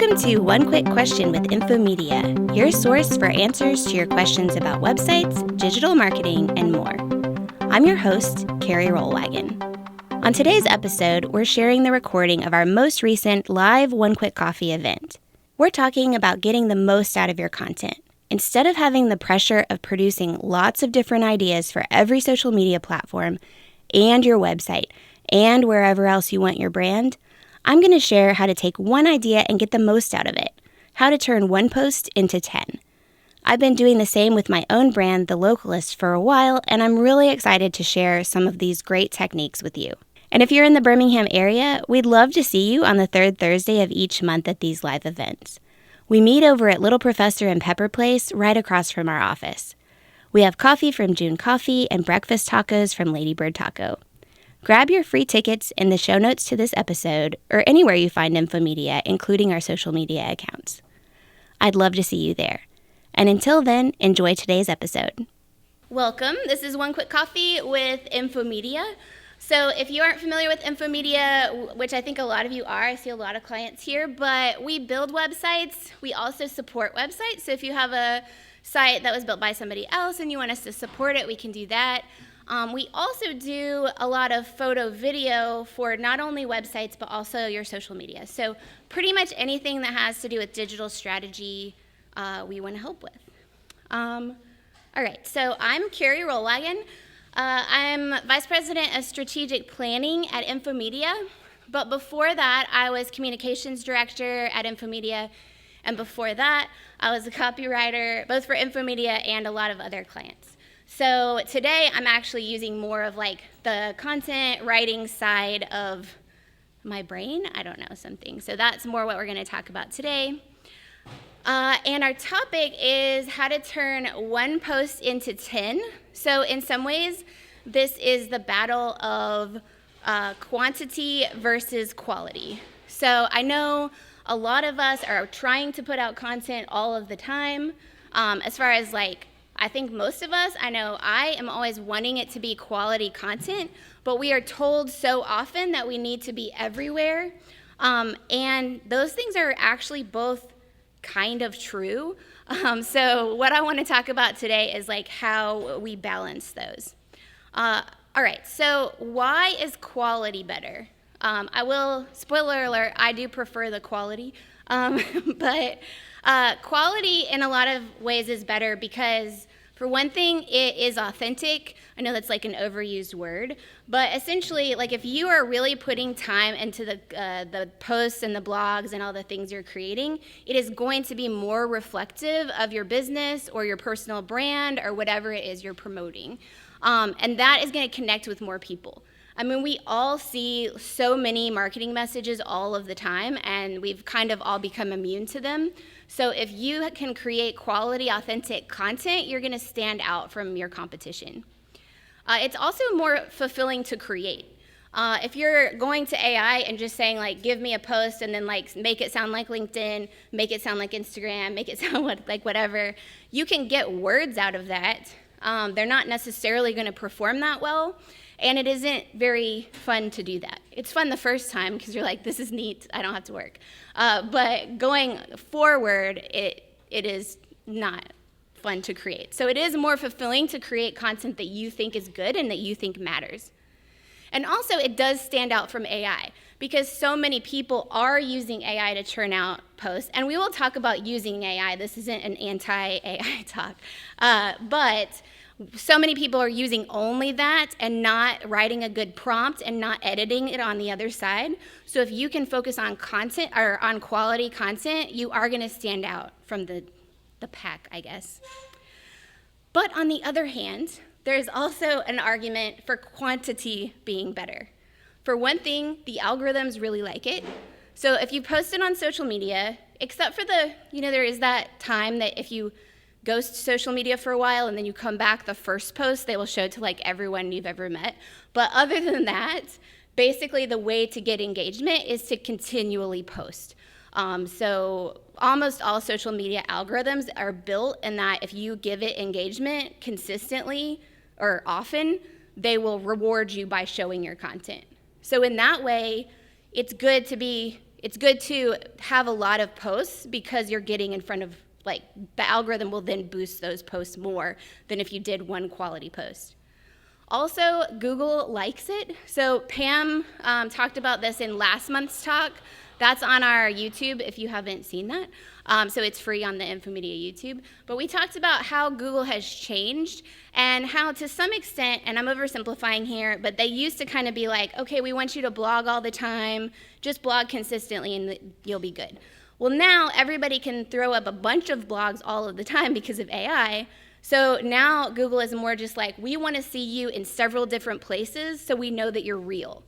Welcome to One Quick Question with Infomedia, your source for answers to your questions about websites, digital marketing, and more. I'm your host, Carrie Rollwagen. On today's episode, we're sharing the recording of our most recent live One Quick Coffee event. We're talking about getting the most out of your content. Instead of having the pressure of producing lots of different ideas for every social media platform and your website and wherever else you want your brand, I'm going to share how to take one idea and get the most out of it, how to turn one post into 10. I've been doing the same with my own brand, The Localist, for a while, and I'm really excited to share some of these great techniques with you. And if you're in the Birmingham area, we'd love to see you on the third Thursday of each month at these live events. We meet over at Little Professor and Pepper Place right across from our office. We have coffee from June Coffee and breakfast tacos from Ladybird Taco. Grab your free tickets in the show notes to this episode or anywhere you find Infomedia, including our social media accounts. I'd love to see you there. And until then, enjoy today's episode. Welcome. This is One Quick Coffee with Infomedia. So if you aren't familiar with Infomedia, which I think a lot of you are, I see a lot of clients here, but we build websites. We also support websites. So if you have a site that was built by somebody else and you want us to support it, we can do that. We also do a lot of photo video for not only websites, but also your social media. So pretty much anything that has to do with digital strategy, we want to help with. All right, so I'm Carrie Rollwagen. I'm Vice President of Strategic Planning at Infomedia. But before that, I was Communications Director at Infomedia. And before that, I was a copywriter, both for Infomedia and a lot of other clients. So today I'm actually using more of like the content writing side of my brain. I don't know, something. So that's more what we're going to talk about today. And our topic is how to turn one post into 10. So in some ways, this is the battle of quantity versus quality. So I know a lot of us are trying to put out content all of the time. As far as like, I think most of us, I know I am always wanting it to be quality content, but we are told so often that we need to be everywhere. And those things are actually both kind of true. So what I want to talk about today is like how we balance those. All right, so why is quality better? I will, spoiler alert, I do prefer the quality, but quality in a lot of ways is better because, for one thing, it is authentic. I know that's like an overused word, but essentially, like if you are really putting time into the posts and the blogs and all the things you're creating, it is going to be more reflective of your business or your personal brand or whatever it is you're promoting. And that is going to connect with more people. I mean, we all see so many marketing messages all of the time, and we've kind of all become immune to them. So if you can create quality, authentic content, you're going to stand out from your competition. It's also more fulfilling to create. If you're going to AI and just saying, like, give me a post and then, like, make it sound like LinkedIn, make it sound like Instagram, make it sound like whatever, you can get words out of that. They're not necessarily going to perform that well. And it isn't very fun to do that. It's fun the first time because you're like, this is neat, I don't have to work. But going forward, it is not fun to create. So it is more fulfilling to create content that you think is good and that you think matters. And also it does stand out from AI because so many people are using AI to churn out posts. And we will talk about using AI. This isn't an anti-AI talk. But so many people are using only that and not writing a good prompt and not editing it on the other side. So if you can focus on content or on quality content, you are going to stand out from the pack, I guess. But on the other hand, there's also an argument for quantity being better. For one thing, the algorithms really like it. So if you post it on social media, except for there is that time that if you ghost social media for a while and then you come back, the first post they will show to like everyone you've ever met. But other than that, basically the way to get engagement is to continually post. So almost all social media algorithms are built in that if you give it engagement consistently or often, they will reward you by showing your content. So in that way, it's good to be it's good to have a lot of posts because you're getting in front of, like, the algorithm will then boost those posts more than if you did one quality post. Also, Google likes it. So Pam talked about this in last month's talk. That's on our YouTube if you haven't seen that. So it's free on the Infomedia YouTube. But we talked about how Google has changed and how to some extent, and I'm oversimplifying here, but they used to kind of be like, okay, we want you to blog all the time, just blog consistently and you'll be good. Well, now everybody can throw up a bunch of blogs all of the time because of AI. So now Google is more just like, we want to see you in several different places so we know that you're real,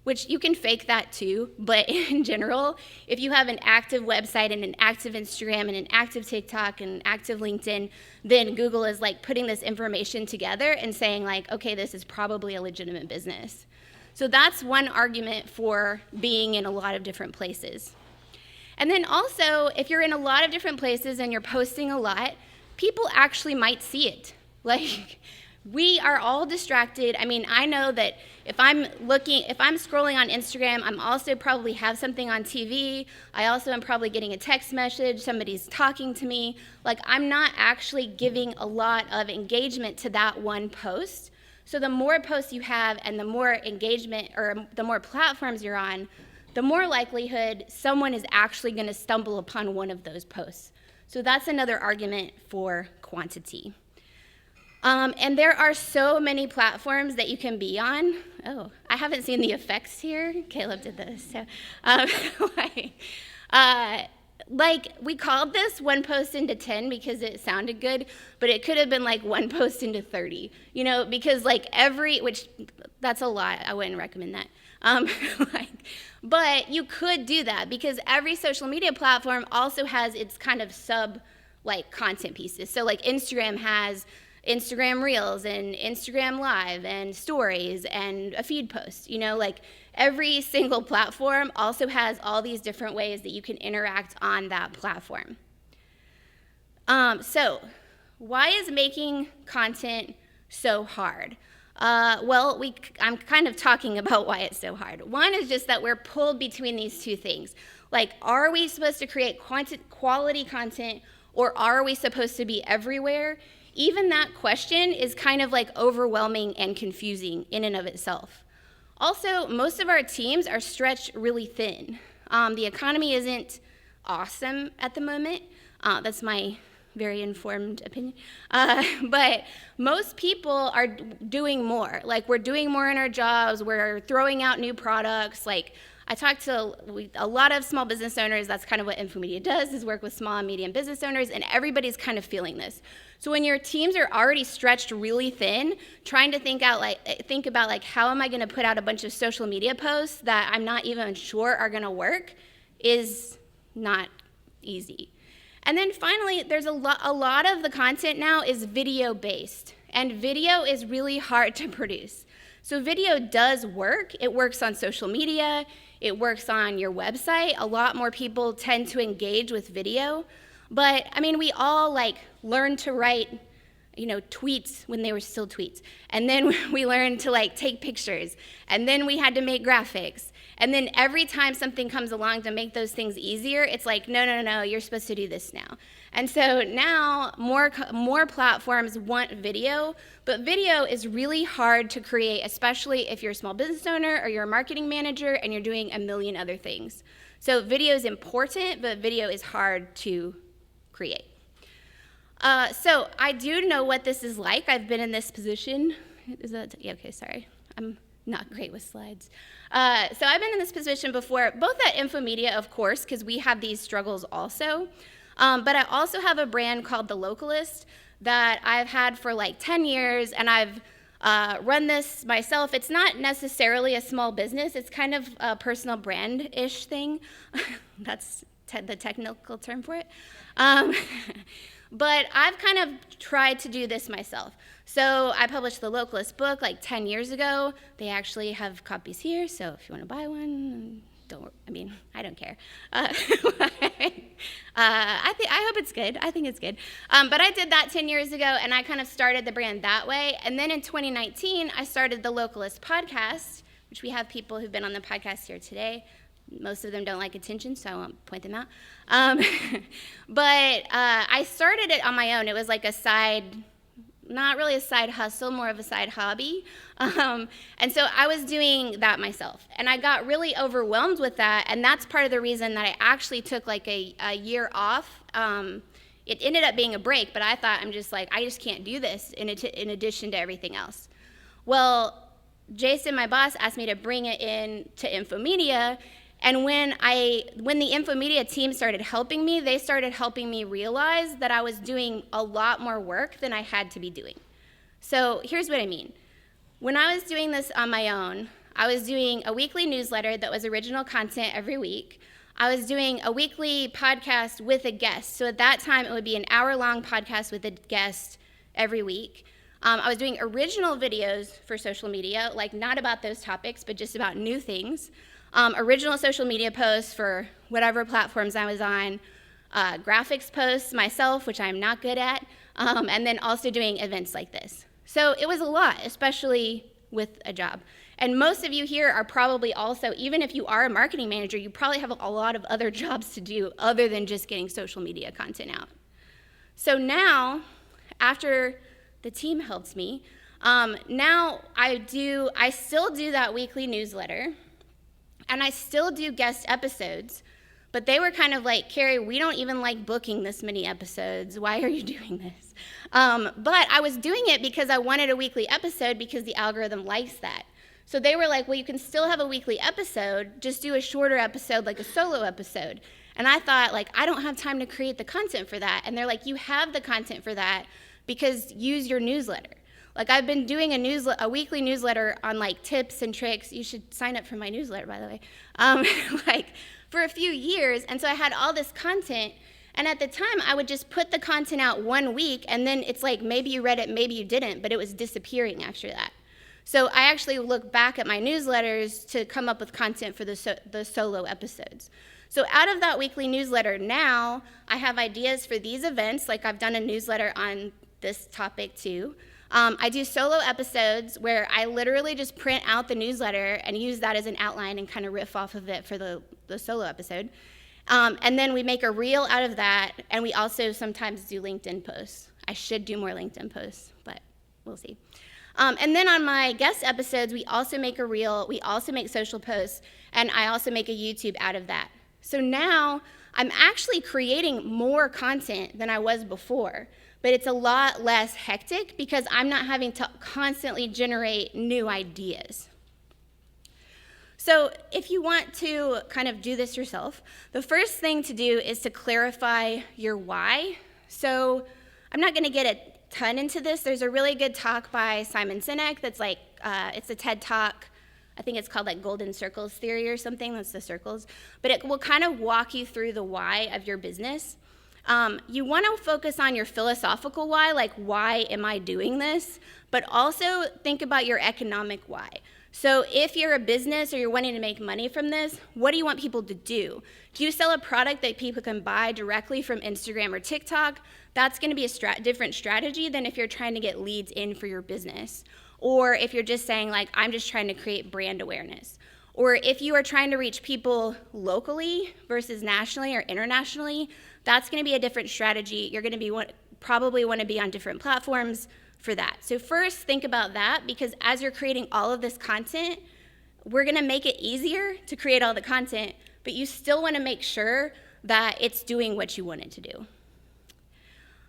which you can fake that too. But in general, if you have an active website and an active Instagram and an active TikTok and an active LinkedIn, then Google is like putting this information together and saying like, okay, this is probably a legitimate business. So that's one argument for being in a lot of different places. And then also, if you're in a lot of different places and you're posting a lot, people actually might see it. Like, we are all distracted. I mean, I know that if I'm scrolling on Instagram, I'm also probably have something on TV. I also am probably getting a text message, somebody's talking to me. Like, I'm not actually giving a lot of engagement to that one post. So the more posts you have and the more engagement or the more platforms you're on, the more likelihood someone is actually going to stumble upon one of those posts. So that's another argument for quantity. And there are so many platforms that you can be on. Oh, I haven't seen the effects here. Caleb did this. So, like we called this one post into 10 because it sounded good, but it could have been like one post into 30, because like which that's a lot. I wouldn't recommend that. But you could do that because every social media platform also has its kind of content pieces. So like Instagram has Instagram Reels and Instagram Live and Stories and a feed post. Like every single platform also has all these different ways that you can interact on that platform. So why is making content so hard? I'm kind of talking about why it's so hard. One is just that we're pulled between these two things. Like, are we supposed to create quality content, or are we supposed to be everywhere? Even that question is kind of like overwhelming and confusing in and of itself. Also, most of our teams are stretched really thin. The economy isn't awesome at the moment. That's my very informed opinion. But most people are doing more. Like, we're doing more in our jobs. We're throwing out new products. Like, I talk to a lot of small business owners. That's kind of what Infomedia does, is work with small and medium business owners, and everybody's kind of feeling this. So when your teams are already stretched really thin, trying to think about how am I going to put out a bunch of social media posts that I'm not even sure are going to work is not easy. And then finally, there's a lot of the content now is video-based, and video is really hard to produce. So video does work. It works on social media. It works on your website. A lot more people tend to engage with video. But, I mean, we all, learned to write, tweets when they were still tweets. And then we learned to, take pictures. And then we had to make graphics. And then every time something comes along to make those things easier, it's like, no, you're supposed to do this now. And so now more platforms want video, but video is really hard to create, especially if you're a small business owner or you're a marketing manager and you're doing a million other things. So video is important, but video is hard to create. So I do know what this is like. I've been in this position. Okay, sorry. I'm not great with slides. So I've been in this position before, both at Infomedia, of course, because we have these struggles also. But I also have a brand called The Localist that I've had for 10 years, and I've run this myself. It's not necessarily a small business. It's kind of a personal brand-ish thing. That's the technical term for it. But I've kind of tried to do this myself. So I published the Localist book 10 years ago. They actually have copies here, so if you want to buy one, I don't care. I hope it's good. I think it's good. But I did that 10 years ago, and I kind of started the brand that way. And then in 2019, I started the Localist podcast, which we have people who've been on the podcast here today. Most of them don't like attention, so I won't point them out. But I started it on my own. It was like a side, not really a side hustle, more of a side hobby. And so I was doing that myself. And I got really overwhelmed with that, and that's part of the reason that I actually took like a year off. It ended up being a break, but I thought, I just can't do this in addition to everything else. Well, Jason, my boss, asked me to bring it in to Infomedia, and when the Infomedia team started helping me, they started helping me realize that I was doing a lot more work than I had to be doing. So here's what I mean. When I was doing this on my own, I was doing a weekly newsletter that was original content every week. I was doing a weekly podcast with a guest. So at that time, it would be an hour-long podcast with a guest every week. I was doing original videos for social media, like not about those topics, but just about new things. Original social media posts for whatever platforms I was on, graphics posts myself, which I'm not good at, and then also doing events like this. So it was a lot, especially with a job. And most of you here are probably also, even if you are a marketing manager, you probably have a lot of other jobs to do other than just getting social media content out. So after the team helps me, now I still do that weekly newsletter, and I still do guest episodes, but they were kind of like, Carrie, we don't even like booking this many episodes. Why are you doing this? But I was doing it because I wanted a weekly episode because the algorithm likes that. So they were like, well, you can still have a weekly episode, just do a shorter episode, like a solo episode. And I thought, I don't have time to create the content for that. And they're like, you have the content for that because use your newsletter. I've been doing a weekly newsletter on tips and tricks. You should sign up for my newsletter, by the way. For a few years, and so I had all this content, and at the time I would just put the content out 1 week, and then it's maybe you read it, maybe you didn't, but it was disappearing after that. So I actually look back at my newsletters to come up with content for the solo episodes. So out of that weekly newsletter now, I have ideas for these events, I've done a newsletter on this topic too. I do solo episodes where I literally just print out the newsletter and use that as an outline and kind of riff off of it for the solo episode. And then we make a reel out of that, and we also sometimes do LinkedIn posts. I should do more LinkedIn posts, but we'll see. And then on my guest episodes, we also make a reel, we also make social posts, and I also make a YouTube out of that. So now I'm actually creating more content than I was before, but it's a lot less hectic because I'm not having to constantly generate new ideas. So if you want to kind of do this yourself, the first thing to do is to clarify your why. So I'm not going to get a ton into this. There's a really good talk by Simon Sinek that's it's a TED Talk. I think it's called Golden Circles Theory or something. That's the circles. But it will kind of walk you through the why of your business. You want to focus on your philosophical why, why am I doing this? But also think about your economic why. So if you're a business or you're wanting to make money from this, what do you want people to do? Do you sell a product that people can buy directly from Instagram or TikTok? That's going to be a different strategy than if you're trying to get leads in for your business. Or if you're just saying, I'm just trying to create brand awareness. Or if you are trying to reach people locally versus nationally or internationally, that's going to be a different strategy. You're going to probably want to be on different platforms for that. So first, think about that, because as you're creating all of this content, we're going to make it easier to create all the content, but you still want to make sure that it's doing what you want it to do.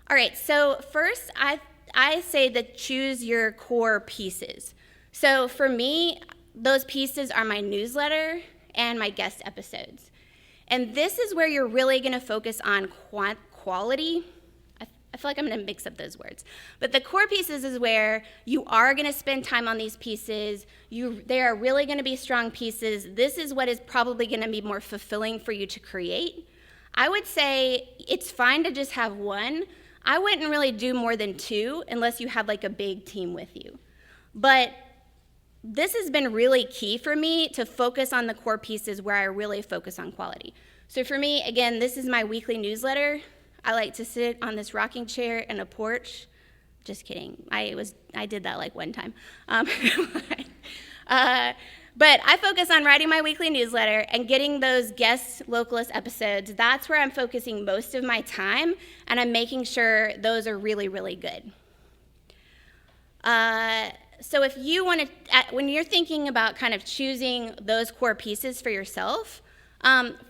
All right, so first, I say that choose your core pieces. So for me, those pieces are my newsletter and my guest episodes. And this is where you're really going to focus on quality. I feel like I'm going to mix up those words. But the core pieces is where you are going to spend time on these pieces. They are really going to be strong pieces. This is what is probably going to be more fulfilling for you to create. I would say it's fine to just have one. I wouldn't really do more than two unless you have a big team with you. But this has been really key for me to focus on the core pieces where I really focus on quality. So for me, again, this is my weekly newsletter. I like to sit on this rocking chair in a porch. Just kidding. I did that one time. But I focus on writing my weekly newsletter and getting those guest localist episodes. That's where I'm focusing most of my time, and I'm making sure those are really, really good. So if you want to, when you're thinking about kind of choosing those core pieces for yourself,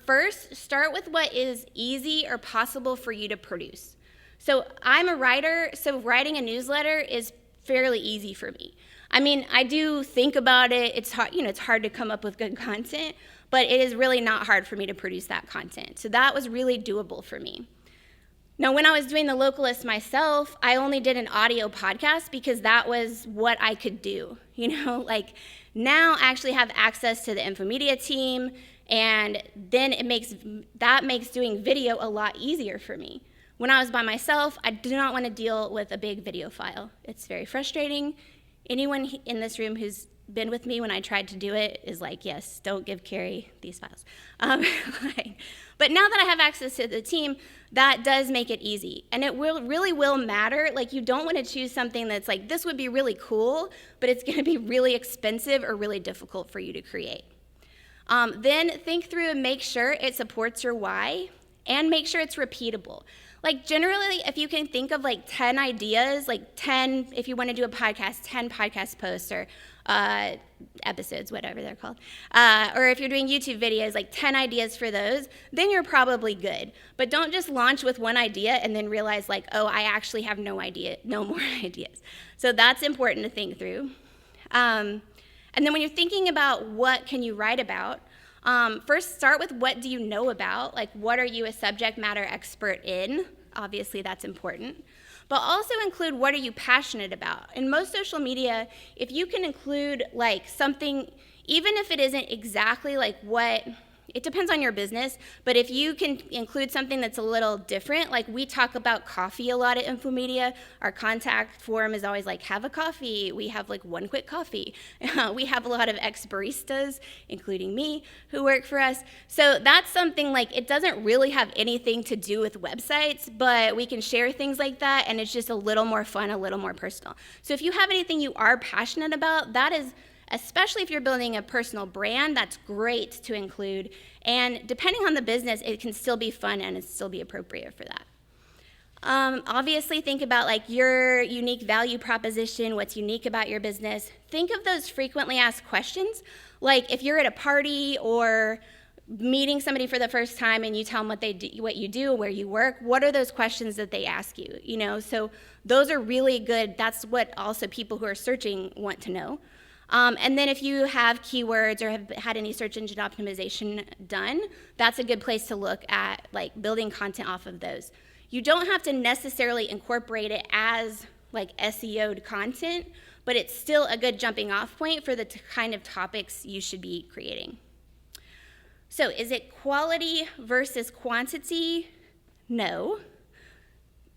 first start with what is easy or possible for you to produce. So I'm a writer, so writing a newsletter is fairly easy for me. I mean, I do think about it. It's hard, it's hard to come up with good content, but it is really not hard for me to produce that content. So that was really doable for me. Now, when I was doing the localist myself, I only did an audio podcast because that was what I could do. Like now I actually have access to the Infomedia team, and then that makes doing video a lot easier for me. When I was by myself, I do not want to deal with a big video file. It's very frustrating. Anyone in this room who's been with me when I tried to do it is like, yes, don't give Carrie these files. But now that I have access to the team, that does make it easy. And it really will matter. Like, you don't want to choose something that's like, this would be really cool, but it's going to be really expensive or really difficult for you to create. Then think through and make sure it supports your why, and make sure it's repeatable. Like, generally, if you can think of like 10 ideas, like 10, if you want to do a podcast, 10 podcast posts or episodes, whatever they're called, or if you're doing YouTube videos, like 10 ideas for those, then you're probably good. But don't just launch with one idea and then realize like, oh, I actually have no more ideas. So that's important to think through. And then when you're thinking about what can you write about, first start with what do you know about, like what are you a subject matter expert in? Obviously that's important. But also include what are you passionate about. In most social media, if you can include like something, even if it isn't exactly like it depends on your business, but if you can include something that's a little different, like we talk about coffee a lot at Infomedia. Our contact form is always like, have a coffee. We have like one quick coffee. We have a lot of ex-baristas, including me, who work for us. So that's something like, it doesn't really have anything to do with websites, but we can share things like that, and it's just a little more fun, a little more personal. So if you have anything you are passionate about, that is, especially if you're building a personal brand, that's great to include. And depending on the business, it can still be fun and it still be appropriate for that. Obviously, think about like your unique value proposition, what's unique about your business. Think of those frequently asked questions. Like if you're at a party or meeting somebody for the first time and you tell them what you do, where you work, what are those questions that they ask you? So those are really good. That's what also people who are searching want to know. And then if you have keywords or have had any search engine optimization done, that's a good place to look at like building content off of those. You don't have to necessarily incorporate it as like SEO'd content, but it's still a good jumping off point for the kind of topics you should be creating. So is it quality versus quantity? No.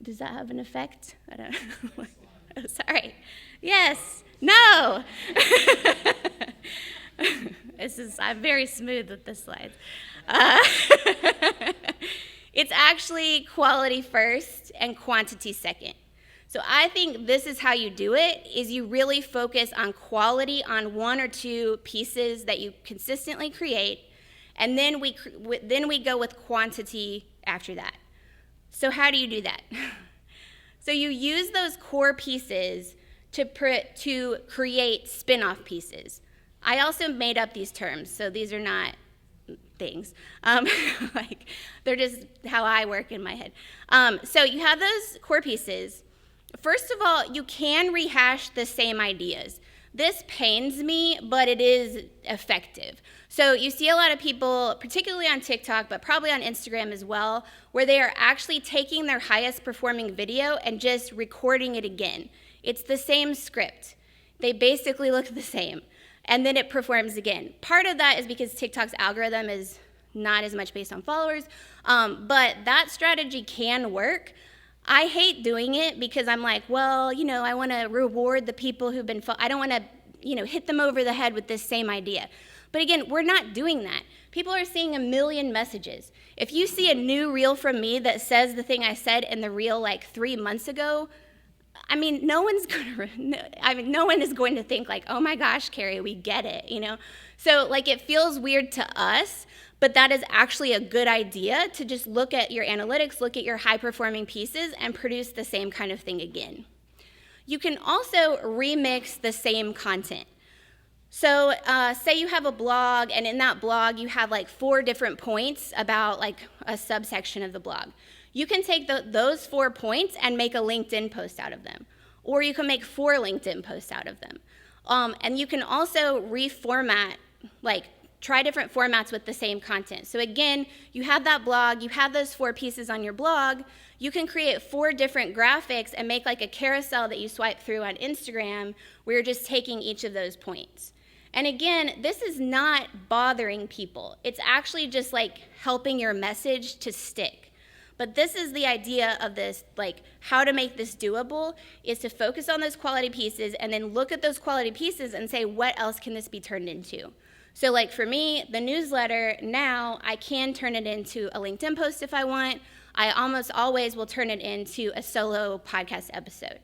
Does that have an effect? I don't know. Oh, sorry. Yes. No. I'm very smooth with the slides. It's actually quality first and quantity second. So I think this is how you do it, is you really focus on quality on one or two pieces that you consistently create, and then we go with quantity after that. So how do you do that? So you use those core pieces to create spin-off pieces. I also made up these terms, so these are not things. They're just how I work in my head. So you have those core pieces. First of all, you can rehash the same ideas. This pains me, but it is effective. So you see a lot of people, particularly on TikTok, but probably on Instagram as well, where they are actually taking their highest performing video and just recording it again. It's the same script. They basically look the same, and then it performs again. Part of that is because TikTok's algorithm is not as much based on followers, but that strategy can work. I hate doing it because I'm like, well, I want to reward the people who've been, I don't want to, hit them over the head with this same idea. But again, we're not doing that. People are seeing a million messages. If you see a new reel from me that says the thing I said in the reel like 3 months ago, no one is going to think like, oh my gosh, Carrie, we get it, So like it feels weird to us, but that is actually a good idea to just look at your analytics, look at your high-performing pieces, and produce the same kind of thing again. You can also remix the same content. So say you have a blog, and in that blog you have like 4 different points about like a subsection of the blog. You can take those 4 points and make a LinkedIn post out of them. Or you can make 4 LinkedIn posts out of them. And you can also reformat, like try different formats with the same content. So again, you have that blog, you have those 4 pieces on your blog, you can create 4 different graphics and make like a carousel that you swipe through on Instagram where you're just taking each of those points. And again, this is not bothering people. It's actually just like helping your message to stick. But this is the idea of this, like how to make this doable is to focus on those quality pieces and then look at those quality pieces and say, what else can this be turned into? So like for me, the newsletter, now I can turn it into a LinkedIn post if I want. I almost always will turn it into a solo podcast episode.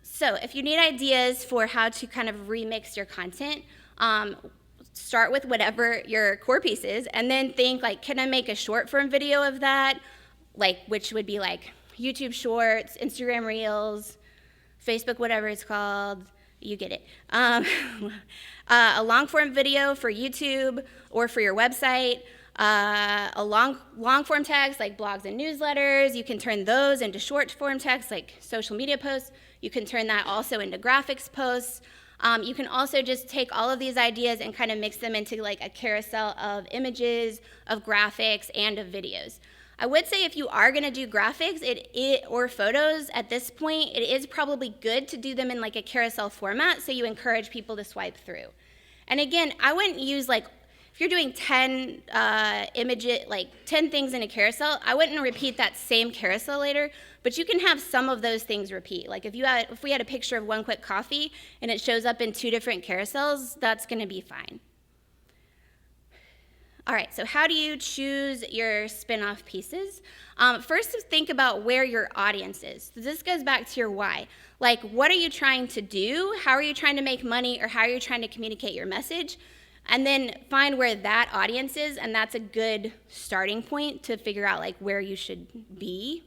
So if you need ideas for how to kind of remix your content, start with whatever your core piece is, and then think like, can I make a short form video of that? Like, which would be like YouTube Shorts, Instagram Reels, Facebook, whatever it's called, you get it. A long form video for YouTube or for your website. A long form text like blogs and newsletters, you can turn those into short form text like social media posts. You can turn that also into graphics posts. You can also just take all of these ideas and kind of mix them into like a carousel of images, of graphics, and of videos. I would say if you are going to do graphics or photos at this point, it is probably good to do them in like a carousel format so you encourage people to swipe through. And again, I wouldn't use like, if you're doing 10 images, like 10 things in a carousel, I wouldn't repeat that same carousel later, but you can have some of those things repeat. Like if we had a picture of One Quick Coffee and it shows up in 2 different carousels, that's going to be fine. All right, so how do you choose your spin-off pieces? First, think about where your audience is. So this goes back to your why. Like, what are you trying to do? How are you trying to make money? Or how are you trying to communicate your message? And then find where that audience is, and that's a good starting point to figure out like where you should be.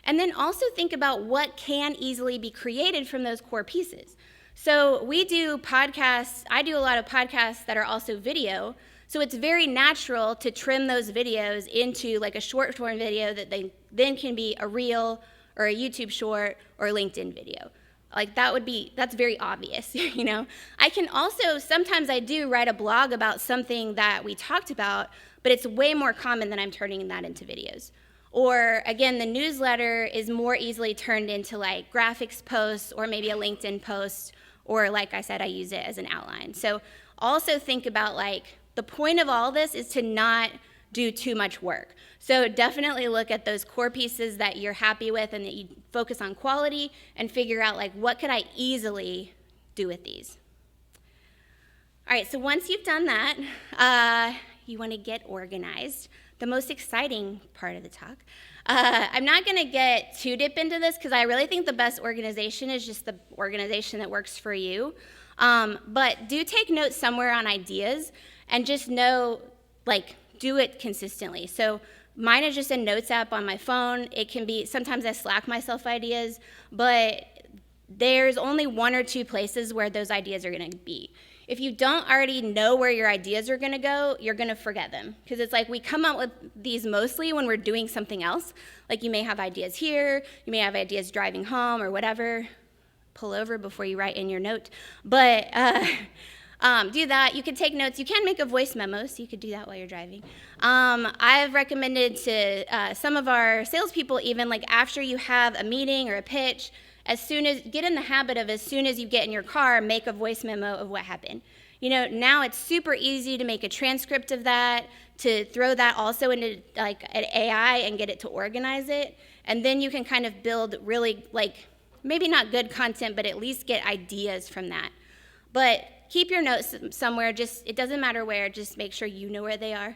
And then also think about what can easily be created from those core pieces. So we do podcasts, I do a lot of podcasts that are also video, so it's very natural to trim those videos into like a short form video that they then can be a reel or a YouTube short or a LinkedIn video. Like that's very obvious, you know. I can also, sometimes I do write a blog about something that we talked about, but it's way more common than I'm turning that into videos. Or again, the newsletter is more easily turned into like graphics posts or maybe a LinkedIn post, or like I said, I use it as an outline. So also think about like, the point of all this is to not do too much work. So definitely look at those core pieces that you're happy with and that you focus on quality and figure out like, what could I easily do with these? All right, so once you've done that, you want to get organized. The most exciting part of the talk. I'm not going to get too deep into this because I really think the best organization is just the organization that works for you. But do take notes somewhere on ideas and just know, like, do it consistently. So mine is just a notes app on my phone. It can be, sometimes I Slack myself ideas, but there's only 1 or 2 places where those ideas are going to be. If you don't already know where your ideas are going to go, you're going to forget them. Because it's like we come up with these mostly when we're doing something else. Like you may have ideas here, you may have ideas driving home or whatever. Pull over before you write in your note. But do that. You can take notes. You can make a voice memo, so you could do that while you're driving. I've recommended to some of our salespeople even, like after you have a meeting or a pitch, get in the habit of as soon as you get in your car, make a voice memo of what happened. You know, now it's super easy to make a transcript of that, to throw that also into like an AI and get it to organize it. And then you can kind of build really like, maybe not good content, but at least get ideas from that. But keep your notes somewhere, it doesn't matter where, just make sure you know where they are.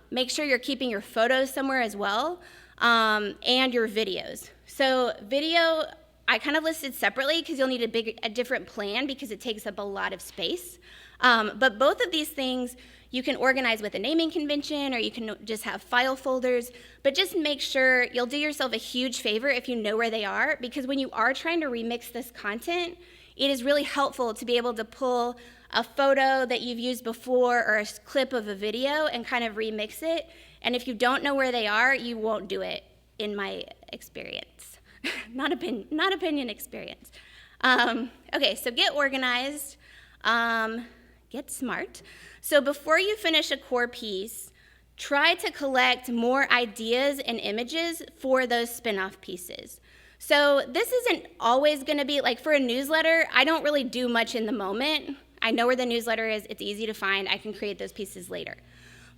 Make sure you're keeping your photos somewhere as well, and your videos. So video, I kind of listed separately because you'll need a different plan because it takes up a lot of space. But both of these things you can organize with a naming convention, or you can just have file folders, but just make sure you'll do yourself a huge favor if you know where they are, because when you are trying to remix this content, it is really helpful to be able to pull a photo that you've used before or a clip of a video and kind of remix it. And if you don't know where they are, you won't do it, in my experience. not opinion, experience. Okay, so get organized, get smart. So before you finish a core piece, try to collect more ideas and images for those spin-off pieces. So this isn't always gonna be, like for a newsletter, I don't really do much in the moment. I know where the newsletter is, it's easy to find, I can create those pieces later.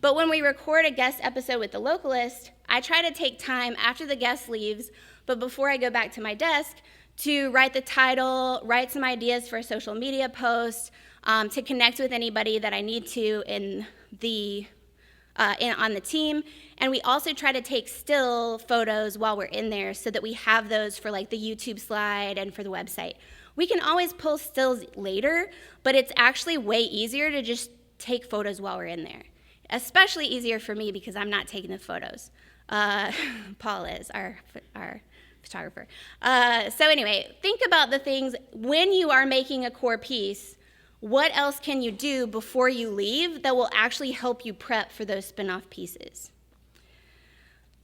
But when we record a guest episode with the localist, I try to take time after the guest leaves, but before I go back to my desk, to write the title, write some ideas for a social media post, to connect with anybody that I need to on the team. And we also try to take still photos while we're in there so that we have those for like the YouTube slide and for the website. We can always pull stills later, but it's actually way easier to just take photos while we're in there. Especially easier for me because I'm not taking the photos. Paul is, our photographer. So anyway, think about the things when you are making a core piece. What else can you do before you leave that will actually help you prep for those spin-off pieces?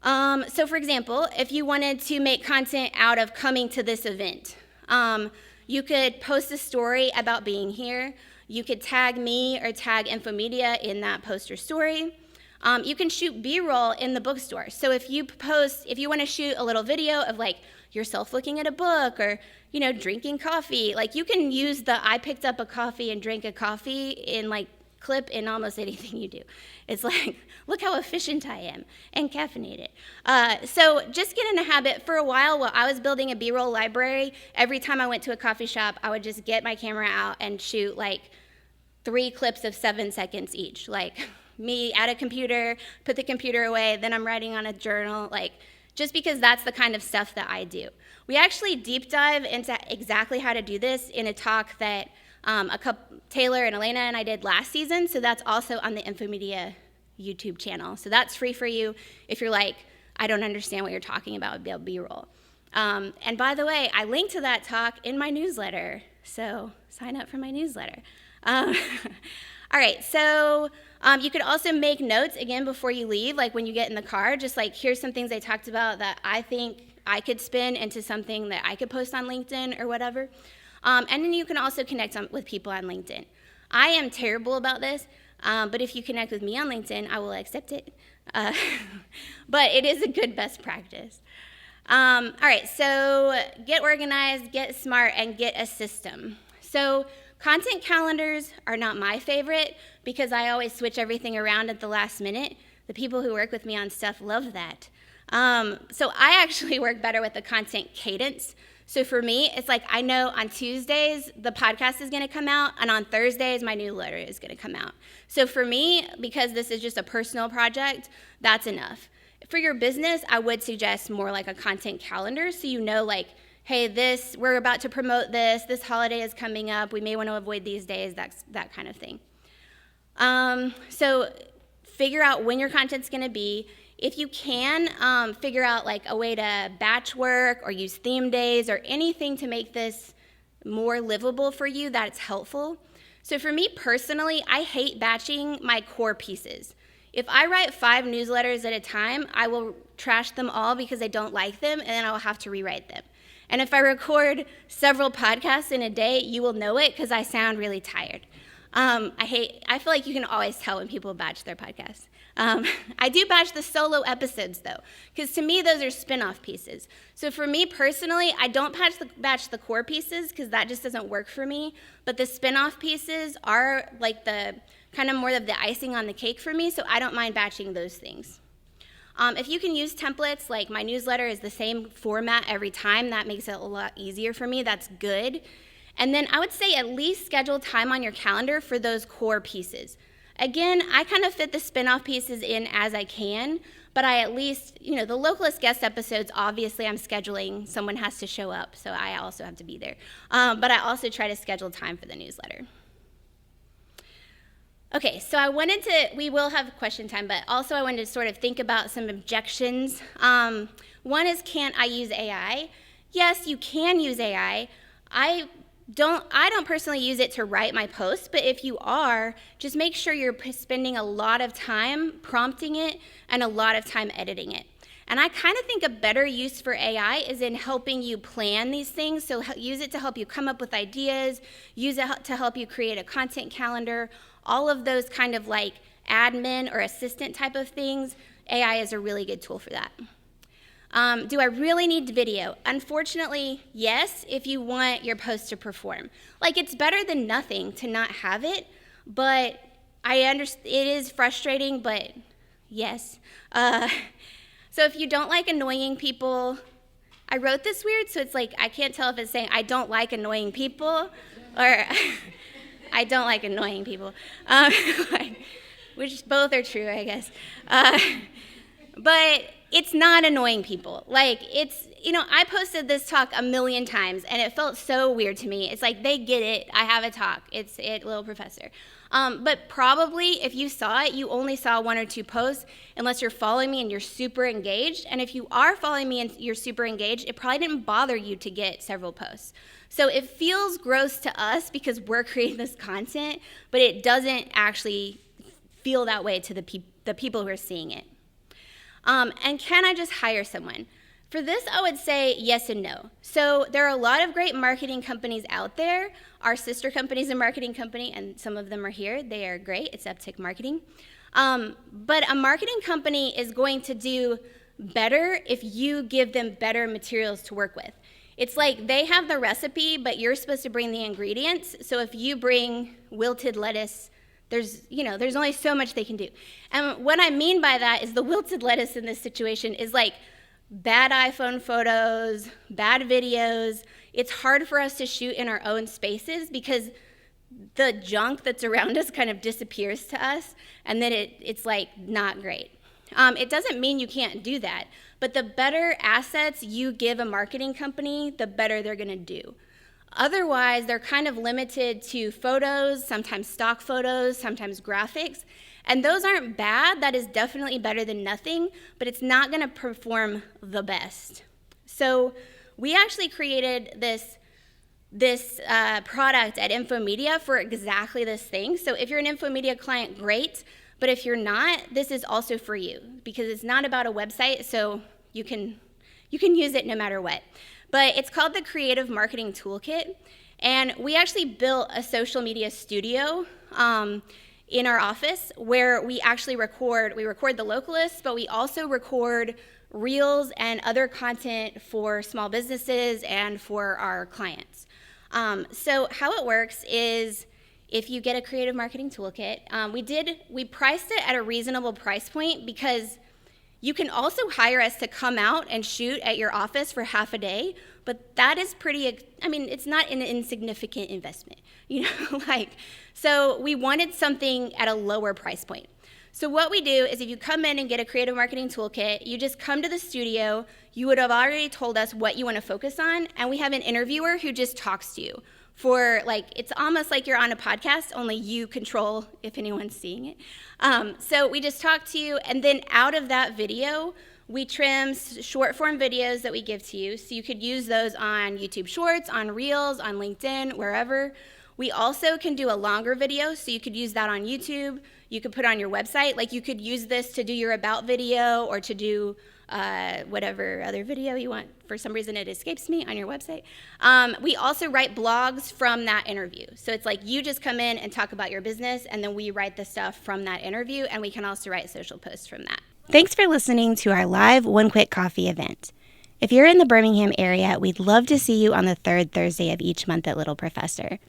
So for example, if you wanted to make content out of coming to this event, you could post a story about being here. You could tag me or tag Infomedia in that post or story. You can shoot B-roll in the bookstore. So if you want to shoot a little video of like yourself looking at a book or, you know, drinking coffee, like you can use the I picked up a coffee and drank a coffee in like clip in almost anything you do. It's like, look how efficient I am and caffeinated. So just get in a habit. For a while I was building a B-roll library, every time I went to a coffee shop, I would just get my camera out and shoot like 3 clips of 7 seconds each. Like me at a computer, put the computer away, then I'm writing on a journal, like just because that's the kind of stuff that I do. We actually deep dive into exactly how to do this in a talk that Taylor and Elena and I did last season, so that's also on the Infomedia YouTube channel. So that's free for you if you're like, I don't understand what you're talking about with B-roll. And by the way, I linked to that talk in my newsletter, so sign up for my newsletter. All right, so you could also make notes, again, before you leave, like when you get in the car, just like, here's some things I talked about that I think I could spin into something that I could post on LinkedIn or whatever. And then you can also connect with people on LinkedIn. I am terrible about this, but if you connect with me on LinkedIn, I will accept it. But it is a good best practice. All right, so get organized, get smart, and get a system. So content calendars are not my favorite because I always switch everything around at the last minute. The people who work with me on stuff love that. So I actually work better with the content cadence. So for me, it's like I know on Tuesdays the podcast is going to come out, and on Thursdays my newsletter is going to come out. So for me, because this is just a personal project, that's enough. For your business, I would suggest more like a content calendar, so you know, like, hey, we're about to promote this holiday is coming up, we may want to avoid these days, that kind of thing. So figure out when your content's going to be. If you can, figure out like a way to batch work or use theme days or anything to make this more livable for you that's helpful. So for me personally, I hate batching my core pieces. If I write 5 newsletters at a time, I will trash them all because I don't like them, and then I'll have to rewrite them. And if I record several podcasts in a day, you will know it because I sound really tired. I feel like you can always tell when people batch their podcasts. I do batch the solo episodes though, because to me those are spin-off pieces. So for me personally, I don't batch the core pieces because that just doesn't work for me, but the spin-off pieces are like the kind of more of the icing on the cake for me, so I don't mind batching those things. If you can use templates, like my newsletter is the same format every time, that makes it a lot easier for me, that's good. And then I would say at least schedule time on your calendar for those core pieces. Again, I kind of fit the spin-off pieces in as I can, but I at least, the localist guest episodes, obviously I'm scheduling, someone has to show up, so I also have to be there. But I also try to schedule time for the newsletter. Okay, so we will have question time, but also I wanted to sort of think about some objections. One is, can't I use AI? Yes, you can use AI. I don't personally use it to write my posts, but if you are, just make sure you're spending a lot of time prompting it and a lot of time editing it. And I kind of think a better use for AI is in helping you plan these things. So use it to help you come up with ideas, use it to help you create a content calendar, all of those kind of like admin or assistant type of things. AI is a really good tool for that. Do I really need video? Unfortunately, yes, if you want your post to perform. Like, it's better than nothing to not have it, but I understand it is frustrating, but yes. So if you don't like annoying people, I wrote this weird, so it's like I can't tell if it's saying I don't like annoying people or I don't like annoying people, which both are true, I guess. But it's not annoying people. Like, I posted this talk a million times, and it felt so weird to me. It's like, they get it. I have a talk. It's it, little professor. But probably, if you saw it, you only saw 1 or 2 posts, unless you're following me and you're super engaged. And if you are following me and you're super engaged, it probably didn't bother you to get several posts. So it feels gross to us because we're creating this content, but it doesn't actually feel that way to the people who are seeing it. And can I just hire someone? For this, I would say yes and no. So there are a lot of great marketing companies out there. Our sister company is a marketing company, and some of them are here. They are great. It's Uptick Marketing. But a marketing company is going to do better if you give them better materials to work with. It's like they have the recipe, but you're supposed to bring the ingredients. So if you bring wilted lettuce, there's only so much they can do. And what I mean by that is the wilted lettuce in this situation is like bad iPhone photos, bad videos. It's hard for us to shoot in our own spaces because the junk that's around us kind of disappears to us, and then it's like not great. It doesn't mean you can't do that, but the better assets you give a marketing company, the better they're gonna do. Otherwise, they're kind of limited to photos, sometimes stock photos, sometimes graphics. And those aren't bad. That is definitely better than nothing, but it's not going to perform the best. So we actually created this product at Infomedia for exactly this thing. So if you're an Infomedia client, great. But if you're not, this is also for you because it's not about a website, so you can use it no matter what. But it's called the Creative Marketing Toolkit, and we actually built a social media studio in our office where we actually record the localists, but we also record reels and other content for small businesses and for our clients. So how it works is if you get a Creative Marketing Toolkit, we priced it at a reasonable price point because you can also hire us to come out and shoot at your office for half a day, but that is it's not an insignificant investment, so we wanted something at a lower price point. So what we do is if you come in and get a Creative Marketing Toolkit, you just come to the studio, you would have already told us what you want to focus on, and we have an interviewer who just talks to you. It's almost like you're on a podcast, only you control if anyone's seeing it. So we just talk to you, and then out of that video, we trim short form videos that we give to you. So you could use those on YouTube Shorts, on Reels, on LinkedIn, wherever. We also can do a longer video, so you could use that on YouTube. You could put on your website. Like you could use this to do your about video or to do whatever other video you want. For some reason it escapes me on your website. We also write blogs from that interview. So it's like you just come in and talk about your business, and then we write the stuff from that interview, and we can also write social posts from that. Thanks for listening to our live One Quick Coffee event. If you're in the Birmingham area, we'd love to see you on the third Thursday of each month at Little Professor.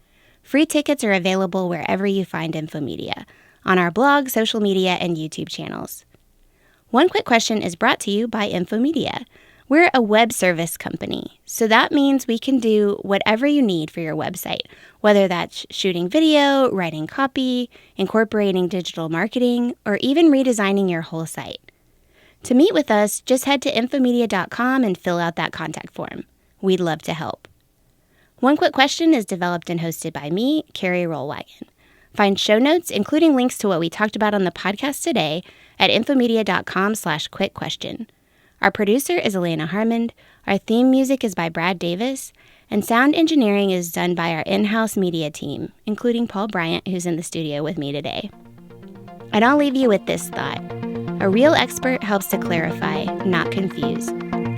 Free tickets are available wherever you find Infomedia, on our blog, social media, and YouTube channels. One Quick Question is brought to you by Infomedia. We're a web service company, so that means we can do whatever you need for your website, whether that's shooting video, writing copy, incorporating digital marketing, or even redesigning your whole site. To meet with us, just head to infomedia.com and fill out that contact form. We'd love to help. One Quick Question is developed and hosted by me, Carrie Rollwagen. Find show notes, including links to what we talked about on the podcast today, at infomedia.com/quickquestion. Our producer is Elena Harmond, our theme music is by Brad Davis, and sound engineering is done by our in-house media team, including Paul Bryant, who's in the studio with me today. And I'll leave you with this thought. A real expert helps to clarify, not confuse.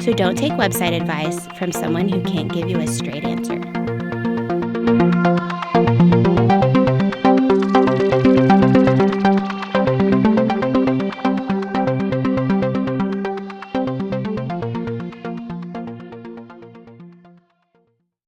So don't take website advice from someone who can't give you a straight answer.